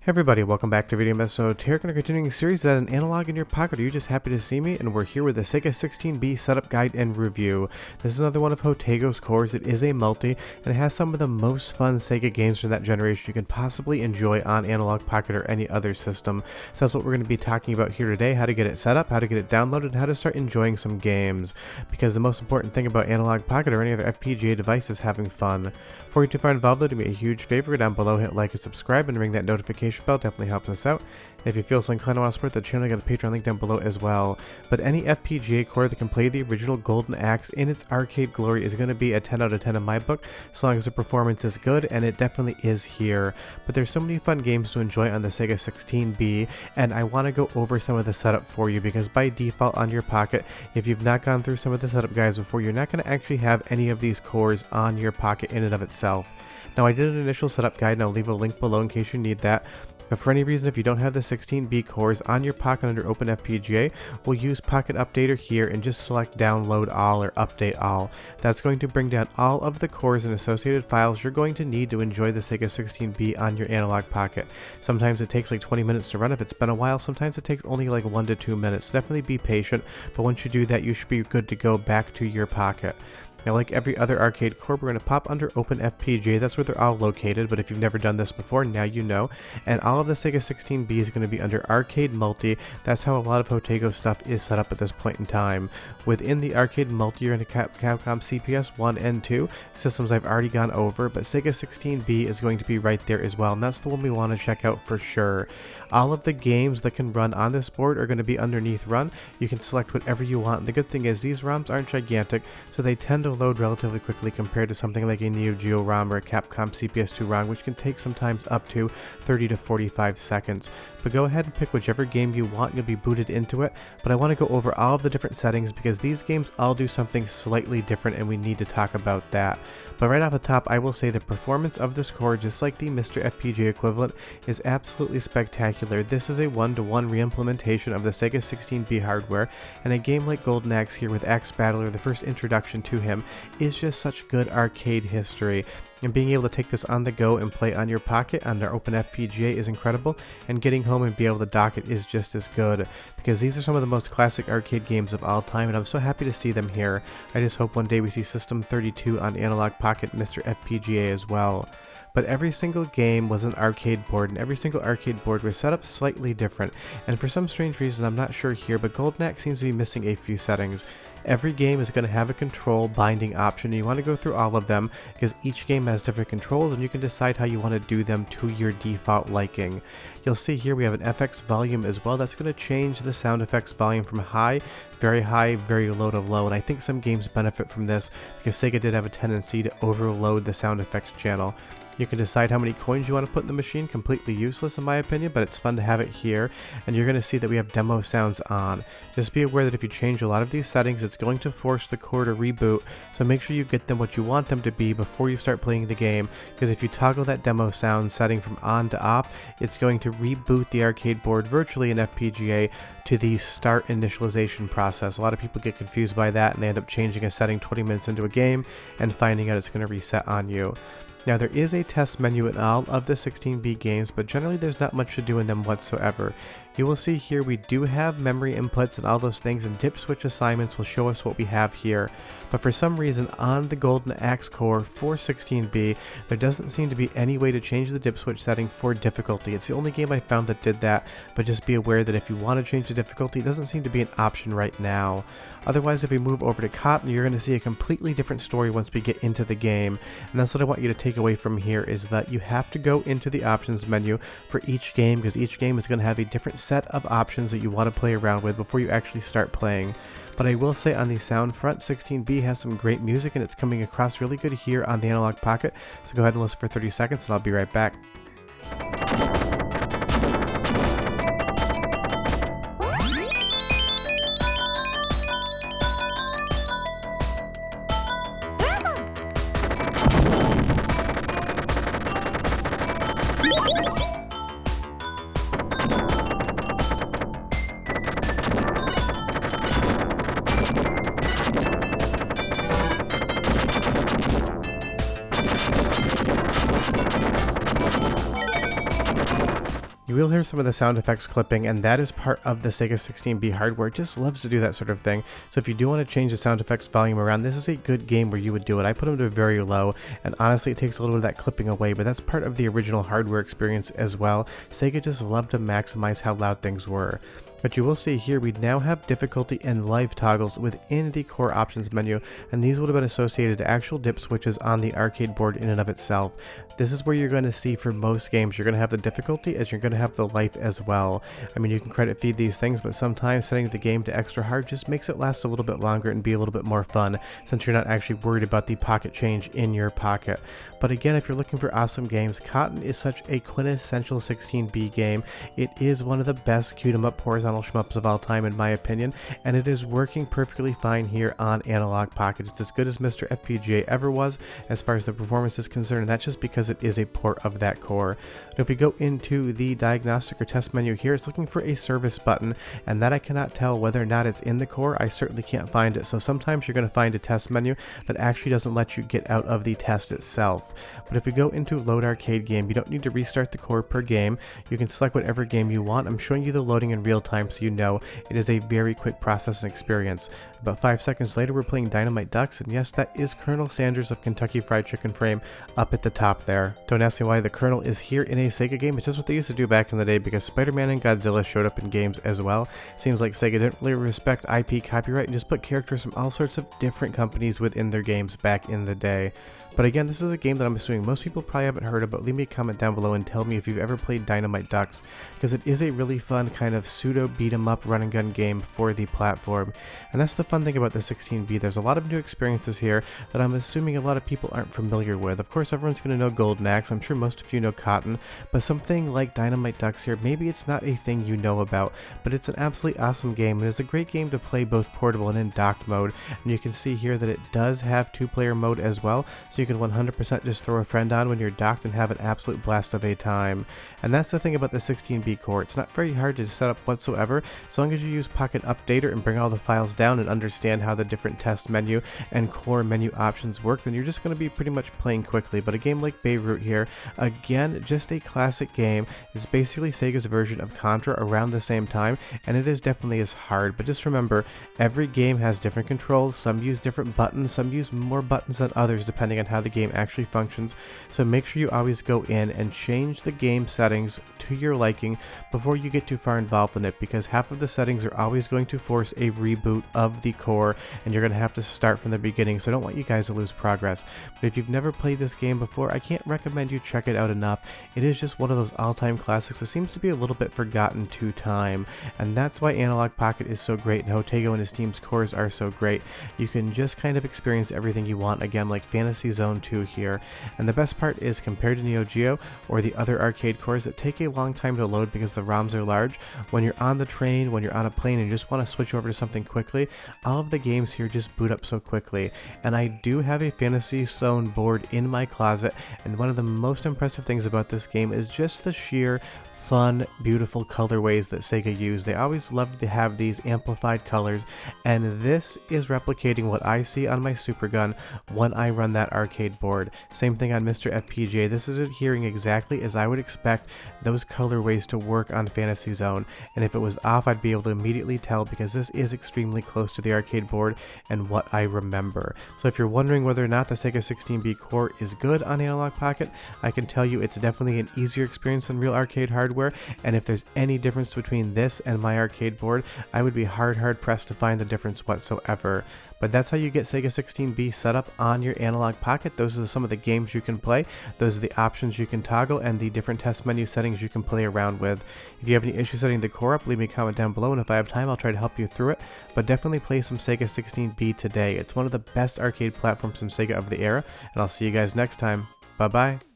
Hey everybody, welcome back to Video Episode. Here, going to continuing a series that an analog in your pocket. Are you just happy to see me? And we're here with the Sega 16B setup guide and review. This is another one of Jotego's Cores. It is a multi, and it has some of the most fun Sega games from that generation you can possibly enjoy on Analogue Pocket or any other system. So that's what we're going to be talking about here today: how to get it set up, how to get it downloaded, and how to start enjoying some games. Because the most important thing about Analogue Pocket or any other FPGA device is having fun. For you to find involved, though, do me a huge favor, go down below, hit like and subscribe, and ring that notification bell. Definitely helps us out. And if you feel so inclined to want to support the channel, I got a Patreon link down below as well. But any FPGA core that can play the original Golden Axe in its arcade glory is going to be a 10 out of 10 in my book, as long as the performance is good, and it definitely is here. But there's so many fun games to enjoy on the Sega 16B, and I want to go over some of the setup for you, because by default on your Pocket, if you've not gone through some of the setup guides before, you're not going to actually have any of these cores on your Pocket in and of itself. Now, I did an initial setup guide, and I'll leave a link below in case you need that. But for any reason, if you don't have the 16B cores on your Pocket under OpenFPGA, we'll use Pocket Updater here and just select Download All or Update All. That's going to bring down all of the cores and associated files you're going to need to enjoy the Sega 16B on your Analogue Pocket. Sometimes it takes like 20 minutes to run if it's been a while. Sometimes it takes only like 1 to 2 minutes. Definitely be patient, but once you do that, you should be good to go back to your Pocket. Now, like every other arcade core, we're going to pop under OpenFPGA. That's where they're all located, but if you've never done this before, now you know. And all of the Sega 16B is going to be under Arcade Multi. That's how a lot of Jotego stuff is set up at this point in time. Within the Arcade Multi, you're into Capcom CPS 1 and 2, systems I've already gone over, but Sega 16B is going to be right there as well, and that's the one we want to check out for sure. All of the games that can run on this board are going to be underneath Run. You can select whatever you want. The good thing is these ROMs aren't gigantic, so they tend to load relatively quickly compared to something like a Neo Geo ROM or a Capcom CPS2 ROM, which can take sometimes up to 30 to 45 seconds. But go ahead and pick whichever game you want, you'll be booted into it. But I want to go over all of the different settings because these games all do something slightly different and we need to talk about that. But right off the top, I will say the performance of this core, just like the Mr. FPGA equivalent, is absolutely spectacular. This is a one-to-one re-implementation of the Sega 16B hardware, and a game like Golden Axe here with Axe Battler, the first introduction to him, is just such good arcade history. And being able to take this on the go and play on your Pocket under OpenFPGA is incredible, and getting home and be able to dock it is just as good, because these are some of the most classic arcade games of all time, and I'm so happy to see them here. I just hope one day we see System 32 on Analogue Pocket Mr. FPGA as well. But every single game was an arcade board, and every single arcade board was set up slightly different, and for some strange reason I'm not sure here, but Golden Axe seems to be missing a few settings. Every game is going to have a control binding option, and you want to go through all of them because each game has different controls and you can decide how you want to do them to your default liking. You'll see here we have an FX volume as well. That's going to change the sound effects volume from high, very low to low, and I think some games benefit from this because Sega did have a tendency to overload the sound effects channel. You can decide how many coins you want to put in the machine, completely useless in my opinion, but it's fun to have it here, and you're going to see that we have demo sounds on. Just be aware that if you change a lot of these settings, it's going to force the core to reboot, so make sure you get them what you want them to be before you start playing the game, because if you toggle that demo sound setting from on to off, it's going to reboot the arcade board virtually in FPGA to the start initialization process. A lot of people get confused by that, and they end up changing a setting 20 minutes into a game and finding out it's going to reset on you. Now, there is a test menu in all of the 16B games, but generally there's not much to do in them whatsoever. You will see here we do have memory inputs and all those things, and dip switch assignments will show us what we have here. But for some reason on the Golden Axe core for 16B, there doesn't seem to be any way to change the dip switch setting for difficulty. It's the only game I found that did that, but just be aware that if you want to change the difficulty, it doesn't seem to be an option right now. Otherwise, if we move over to Cotton, you're going to see a completely different story once we get into the game. And that's what I want you to take away from here, is that you have to go into the options menu for each game, because each game is going to have a different set of options that you want to play around with before you actually start playing. But I will say on the sound front, 16B has some great music and it's coming across really good here on the Analogue Pocket, so go ahead and listen for 30 seconds and I'll be right back. You will hear some of the sound effects clipping, and that is part of the Sega 16B hardware. It just loves to do that sort of thing. So if you do want to change the sound effects volume around, this is a good game where you would do it. I put them to very low, and honestly it takes a little bit of that clipping away, but that's part of the original hardware experience as well. Sega just loved to maximize how loud things were. But you will see here we now have difficulty and life toggles within the core options menu, and these would have been associated to actual dip switches on the arcade board in and of itself. This is where you're going to see for most games you're going to have the difficulty as you're going to have the life as well. I mean, you can credit feed these things, but sometimes setting the game to extra hard just makes it last a little bit longer and be a little bit more fun, since you're not actually worried about the pocket change in your pocket. But again, if you're looking for awesome games, Cotton is such a quintessential 16B game. It is one of the best cute-em-up horizontal shmups of all time in my opinion, and it is working perfectly fine here on Analogue Pocket. It's as good as Mr. FPGA ever was as far as the performance is concerned, and that's just because it is a port of that core. Now, if we go into the diagnostic or test menu here, it's looking for a service button, and that I cannot tell whether or not it's in the core. I certainly can't find it, so sometimes you're going to find a test menu that actually doesn't let you get out of the test itself. But if we go into load arcade game, you don't need to restart the core per game. You can select whatever game you want. I'm showing you the loading in real time so you know it is a very quick process and experience. About 5 seconds later, we're playing Dynamite Ducks, and yes, that is Colonel Sanders of Kentucky Fried Chicken Frame up at the top there. Don't ask me why the Colonel is here in a Sega game. It's just what they used to do back in the day, because Spider-Man and Godzilla showed up in games as well. Seems like Sega didn't really respect IP copyright and just put characters from all sorts of different companies within their games back in the day. But again, this is a game that I'm assuming most people probably haven't heard of, but leave me a comment down below and tell me if you've ever played Dynamite Ducks, because it is a really fun kind of pseudo beat-em-up run and gun game for the platform. And that's the fun thing about the 16B. There's a lot of new experiences here that I'm assuming a lot of people aren't familiar with. Of course, everyone's going to know Golden Axe. I'm sure most of you know Cotton, but something like Dynamite Ducks here, maybe it's not a thing you know about, but it's an absolutely awesome game, and it's a great game to play both portable and in docked mode. And you can see here that it does have two-player mode as well, so you can 100% just throw a friend on when you're docked and have an absolute blast of a time. And that's the thing about the 16B core. It's not very hard to set up whatsoever, so long as you use Pocket Updater and bring all the files down and understand how the different test menu and core menu options work, then you're just going to be pretty much playing quickly. But a game like Beirut here, again, just a classic game. It's basically Sega's version of Contra around the same time, and it is definitely as hard. But just remember, every game has different controls. Some use different buttons, some use more buttons than others depending on how the game actually functions, so make sure you always go in and change the game settings to your liking before you get too far involved in it, because half of the settings are always going to force a reboot of the core and you're going to have to start from the beginning, so I don't want you guys to lose progress. But if you've never played this game before, I can't recommend you check it out enough. It is just one of those all-time classics that seems to be a little bit forgotten to time, and that's why Analogue Pocket is so great and Jotego and his team's cores are so great. You can just kind of experience everything you want, again, like Fantasy Zone 2 here. And the best part is, compared to Neo Geo or the other arcade cores that take a long time to load because the ROMs are large, when you're on the train, when you're on a plane and you just want to switch over to something quickly, all of the games here just boot up so quickly. And I do have a Fantasy Zone board in my closet, and one of the most impressive things about this game is just the sheer fun, beautiful colorways that Sega use. They always love to have these amplified colors, and this is replicating what I see on my Super Gun when I run that arcade board. Same thing on Mr. FPGA. This is adhering exactly as I would expect those colorways to work on Fantasy Zone, and if it was off, I'd be able to immediately tell, because this is extremely close to the arcade board and what I remember. So if you're wondering whether or not the Sega 16B core is good on Analogue Pocket, I can tell you it's definitely an easier experience than real arcade hardware. And if there's any difference between this and my arcade board, I would be hard pressed to find the difference whatsoever. But that's how you get Sega 16B set up on your Analogue Pocket. Those are some of the games you can play, those are the options you can toggle, and the different test menu settings you can play around with. If you have any issues setting the core up, leave me a comment down below, and if I have time, I'll try to help you through it. But definitely play some Sega 16B today. It's one of the best arcade platforms from Sega of the era, and I'll see you guys next time. Bye bye.